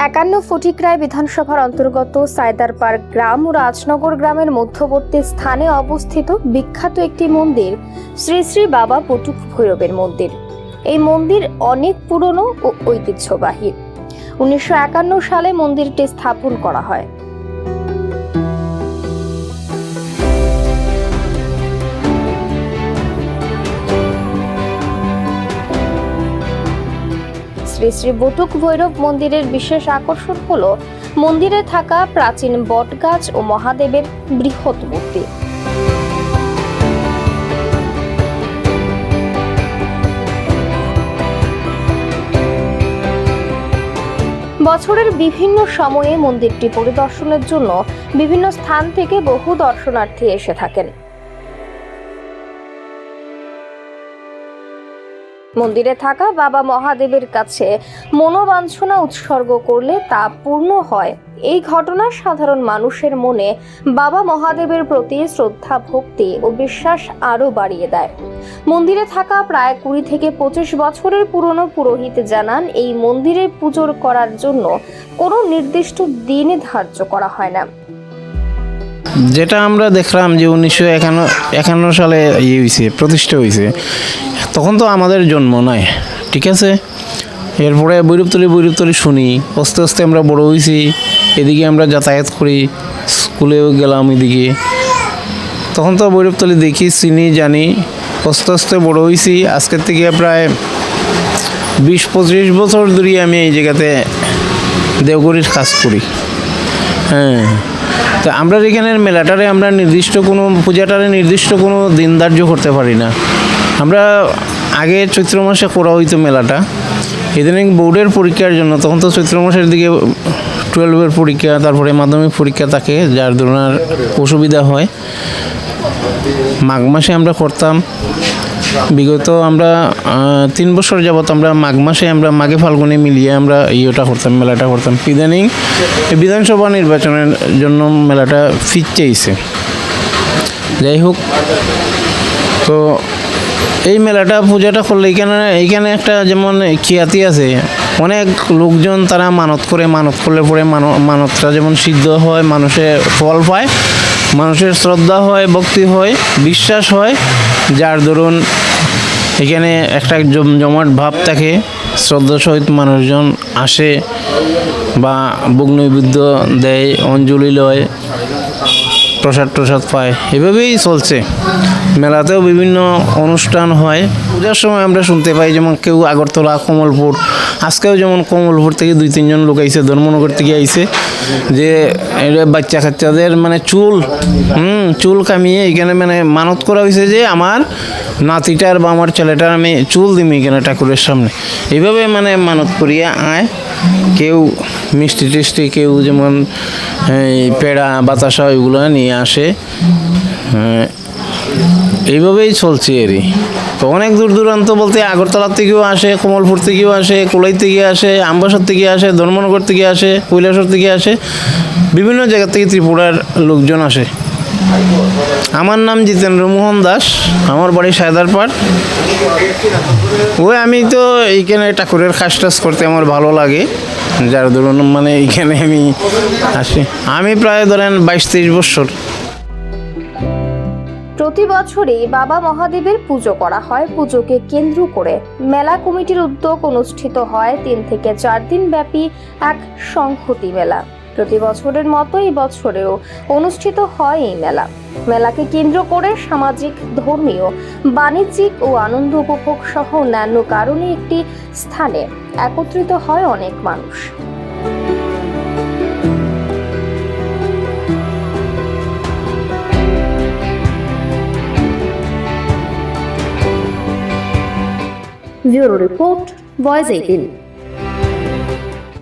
51 ফটিকরায় বিধানসভার অন্তর্গত সাইদারপার গ্রাম ও রাজনগর গ্রামের মধ্যবর্তী স্থানে অবস্থিত বিখ্যাত একটি মন্দির শ্রী শ্রী বাবা বটুক ভৈরবের মন্দির। এই মন্দির অনেক পুরনো ও ঐতিহ্যবাহী। 1951 সালে মন্দিরটি স্থাপন করা হয়। শ্রী শ্রী বাতুক ভৈরব মন্দিরের বিশেষ আকর্ষণ হলো মন্দিরে থাকা প্রাচীন বটগাছ ও মহাদেবের বৃহৎ মূর্তি। বছরের বিভিন্ন সময়ে মন্দিরটি পরিদর্শনের জন্য বিভিন্ন স্থান থেকে বহু দর্শনার্থী এসে থাকেন। মন্দিরে থাকা বাবা মহাদেবের কাছে মনোবাঞ্ছনা উৎসর্গ করলে তা পূর্ণ হয়। এই ঘটনা সাধারণ মানুষের মনে বাবা মহাদেবের প্রতি শ্রদ্ধা, ভক্তি ও বিশ্বাস আরো বাড়িয়ে দেয়। মন্দিরে থাকা প্রায় 20 থেকে 25 বছরের পুরনো পুরোহিত জানান, এই মন্দিরে পুজো করার জন্য কোনো নির্দিষ্ট দিন ধার্য করা হয় না। যেটা আমরা দেখলাম যে 1951 সালে প্রতিষ্ঠা হয়েছে, তখন তো আমাদের জন্ম নাই, ঠিক আছে। এরপরে বৈরবতলি শুনি, আস্তে আস্তে আমরা বড় হয়েছি, এদিকে আমরা যাতায়াত করি, স্কুলেও গেলাম এদিকে। তখন তো বৈরবতলি দেখি, চিনি, জানি, আস্তে আস্তে বড় হয়েছি। আজকের থেকে প্রায় 20-25 বছর ধরে আমি এই জায়গাতে দেওঘরির কাজ করি। হ্যাঁ, তো আমরা এখানের মেলাটারে আমরা নির্দিষ্ট কোনো পূজাটারে নির্দিষ্ট কোনো দিন ধার্য করতে পারি না। আমরা আগে চৈত্র মাসে করা হইতো মেলাটা, ইদানিং বোর্ডের পরীক্ষার জন্য, তখন তো চৈত্র মাসের দিকে 12-এর পরীক্ষা, তারপরে মাধ্যমিক পরীক্ষা থাকে, যার ধরনের অসুবিধা হয়। মাঘ মাসে আমরা করতাম। বিগত আমরা 3 বছর যাবৎ আমরা মাঘ মাসে আমরা মাঘে ফাল্গুনে মিলিয়ে আমরা করতাম, মেলাটা করতাম। ইদানিং বিধানসভা নির্বাচনের জন্য মেলাটা ফিরতেইছে। যাই হোক, তো এই মেলাটা পূজাটা করলে এইখানে একটা যেমন খ্যাতি আছে, অনেক লোকজন তারা মানত করলে পরে মানতটা যেমন সিদ্ধ হয়, মানুষের ফল পায়, মানুষের শ্রদ্ধা হয়, ভক্তি হয়, বিশ্বাস হয়, যার দরুন এখানে একটা জমাট ভাব থাকে, শ্রদ্ধা সহিত মানুষজন আসে বা ভোগ নৈবেদ্য দেয়, অঞ্জলি লয়, প্রসাদ পায়। এভাবেই চলছে। মেলাতেও বিভিন্ন অনুষ্ঠান হয়। পূজার সময় আমরা শুনতে পাই যেমন কেউ আগরতলা, কমলপুর, আজকেও যেমন কমলপুর থেকে 2-3 জন লোক আইছে, ধর্মনগর থেকে আইছে, যে বাচ্চা কাচ্চাদের মানে চুল কামিয়ে এখানে মানে মানত করা হয়েছে যে আমার নাতিটার বা আমার ছেলেটার আমি চুল দিমি এখানে ঠাকুরের সামনে। এইভাবে মানে মানত করিয়া আয়। কেউ মিষ্টি টিষ্টি, কেউ যেমন পেড়া, বাতাসা ওইগুলো নিয়ে আসে। এইভাবেই চলছে এরই। তো অনেক দূর দূরান্ত বলতে আগরতলা থেকেও আসে, কমলপুর থেকেও আসে, কোলাই থেকে আসে, আমবাসর থেকে আসে, ধর্মনগর থেকে আসে, কৈলাসর থেকে আসে, বিভিন্ন জায়গা থেকে ত্রিপুরার লোকজন আসে। আমার নাম জিতেন্দ্র মোহন দাস, আমার বাড়ি সাইদারপার। আমি তো এইখানে ঠাকুরের কাজ টাজ করতে আমার ভালো লাগে, যার ধরুন মানে এইখানে আমি আসি। আমি প্রায় ধরেন 22-23 বছর। প্রতি বছরই বাবা মহাদেবের পুজো করা হয়। পুজোকে কেন্দ্র করে মেলা কমিটির উদ্যোগ অনুষ্ঠিত হয় 3 থেকে 4 দিন ব্যাপী এক সংহতি মেলা। প্রতি বছরের মতো এই বছরেও অনুষ্ঠিত হয় এই মেলা। মেলাকে কেন্দ্র করে সামাজিক, ধর্মীয়, বাণিজ্যিক ও আনন্দ উপভোগ সহ অন্যান্য কারণে একটি স্থানে একত্রিত হয় অনেক মানুষ। Bureau report, voice 18।